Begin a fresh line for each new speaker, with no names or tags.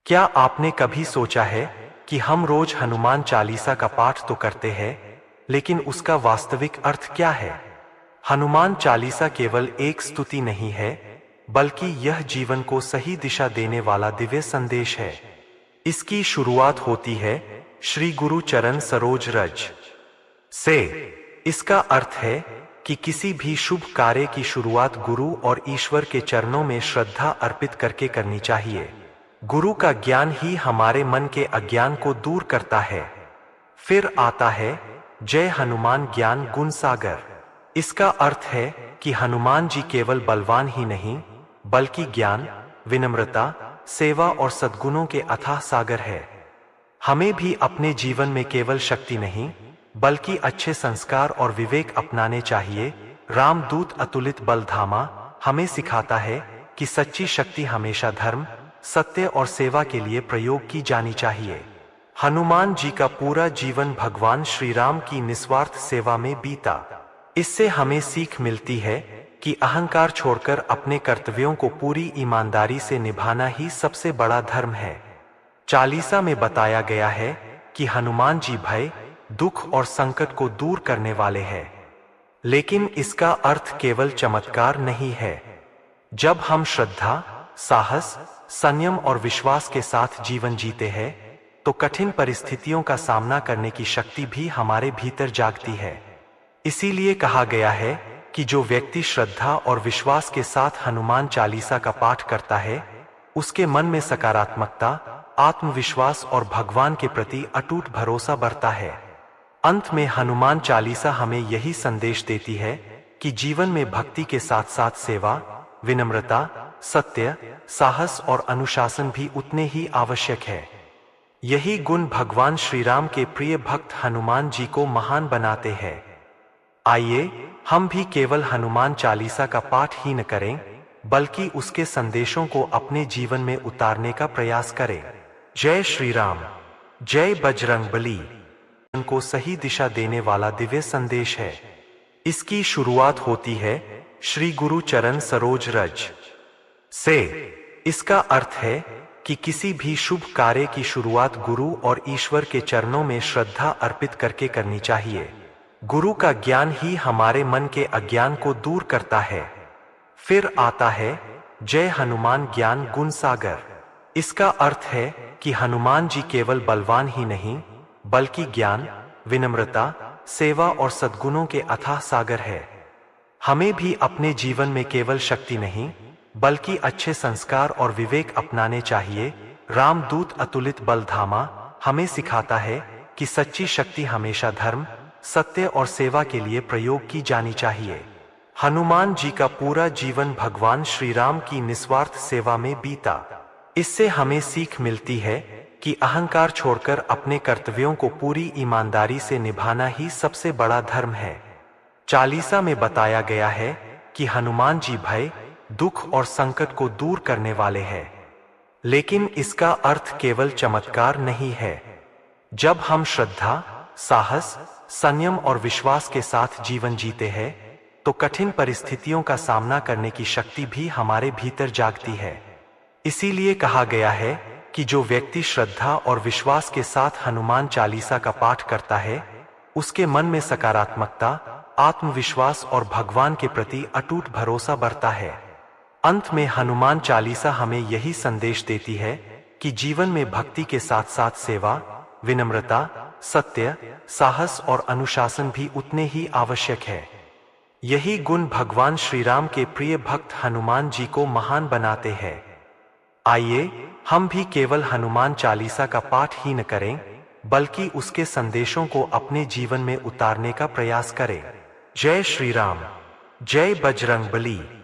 क्या आपने कभी सोचा है कि हम रोज हनुमान चालीसा का पाठ तो करते हैं, लेकिन उसका वास्तविक अर्थ क्या है? हनुमान चालीसा केवल एक स्तुति नहीं है, बल्कि यह जीवन को सही दिशा देने वाला दिव्य संदेश है। इसकी शुरुआत होती है श्री गुरु चरण सरोज रज से। इसका अर्थ है कि किसी भी शुभ कार्य की शुरुआत गुरु और ईश्वर के चरणों में श्रद्धा अर्पित करके करनी चाहिए। गुरु का ज्ञान ही हमारे मन के अज्ञान को दूर करता है। फिर आता है जय हनुमान ज्ञान गुण सागर। इसका अर्थ है कि हनुमान जी केवल बलवान ही नहीं, बल्कि ज्ञान, विनम्रता, सेवा और सद्गुणों के अथाह सागर है। हमें भी अपने जीवन में केवल शक्ति नहीं, बल्कि अच्छे संस्कार और विवेक अपनाने चाहिए। रामदूत अतुलित बलधामा हमें सिखाता है कि सच्ची शक्ति हमेशा धर्म, सत्य और सेवा के लिए प्रयोग की जानी चाहिए। हनुमान जी का पूरा जीवन भगवान श्री राम की निस्वार्थ सेवा में बीता। इससे हमें सीख मिलती है कि अहंकार छोड़कर अपने कर्तव्यों को पूरी ईमानदारी से निभाना ही सबसे बड़ा धर्म है। चालीसा में बताया गया है कि हनुमान जी भय, दुख और संकट को दूर करने वाले हैं। लेकिन इसका अर्थ केवल चमत्कार नहीं है। जब हम श्रद्धा, साहस, संयम और विश्वास के साथ जीवन जीते हैं, तो कठिन परिस्थितियों का सामना करने की शक्ति भी हमारे भीतर जागती है। इसीलिए कहा गया है कि जो व्यक्ति श्रद्धा और विश्वास के साथ हनुमान चालीसा का पाठ करता है, उसके मन में सकारात्मकता, आत्मविश्वास और भगवान के प्रति अटूट भरोसा बढ़ता है। अंत में हनुमान चालीसा हमें यही संदेश देती है कि जीवन में भक्ति के साथ साथ सेवा, विनम्रता, सत्य, साहस और अनुशासन भी उतने ही आवश्यक है। यही गुण भगवान श्री राम के प्रिय भक्त हनुमान जी को महान बनाते हैं। आइए हम भी केवल हनुमान चालीसा का पाठ ही न करें, बल्कि उसके संदेशों को अपने जीवन में उतारने का प्रयास करें। जय श्री राम, जय बजरंगबली को सही दिशा देने वाला दिव्य संदेश है। इसकी शुरुआत होती है श्री गुरु चरण सरोज रज से। इसका अर्थ है कि किसी भी शुभ कार्य की शुरुआत गुरु और ईश्वर के चरणों में श्रद्धा अर्पित करके करनी चाहिए। गुरु का ज्ञान ही हमारे मन के अज्ञान को दूर करता है। फिर आता है जय हनुमान ज्ञान गुण सागर। इसका अर्थ है कि हनुमान जी केवल बलवान ही नहीं, बल्कि ज्ञान, विनम्रता, सेवा और सद्गुणों के अथाह सागर है। हमें भी अपने जीवन में केवल शक्ति नहीं, बल्कि अच्छे संस्कार और विवेक अपनाने चाहिए। रामदूत अतुलित बलधामा हमें सिखाता है कि सच्ची शक्ति हमेशा धर्म, सत्य और सेवा के लिए प्रयोग की जानी चाहिए। हनुमान जी का पूरा जीवन भगवान श्री राम की निस्वार्थ सेवा में बीता। इससे हमें सीख मिलती है कि अहंकार छोड़कर अपने कर्तव्यों को पूरी ईमानदारी से निभाना ही सबसे बड़ा धर्म है। चालीसा में बताया गया है कि हनुमान जी भय, दुख और संकट को दूर करने वाले हैं। लेकिन इसका अर्थ केवल चमत्कार नहीं है। जब हम श्रद्धा, साहस, संयम और विश्वास के साथ जीवन जीते हैं, तो कठिन परिस्थितियों का सामना करने की शक्ति भी हमारे भीतर जागती है। इसीलिए कहा गया है कि जो व्यक्ति श्रद्धा और विश्वास के साथ हनुमान चालीसा का पाठ करता है, उसके मन में सकारात्मकता, आत्मविश्वास और भगवान के प्रति अटूट भरोसा बढ़ता है। अंत में हनुमान चालीसा हमें यही संदेश देती है कि जीवन में भक्ति के साथ साथ सेवा, विनम्रता, सत्य, साहस और अनुशासन भी उतने ही आवश्यक है। यही गुण भगवान श्री राम के प्रिय भक्त हनुमान जी को महान बनाते हैं। आइए हम भी केवल हनुमान चालीसा का पाठ ही न करें, बल्कि उसके संदेशों को अपने जीवन में उतारने का प्रयास करें। जय श्री राम, जय बजरंगबली।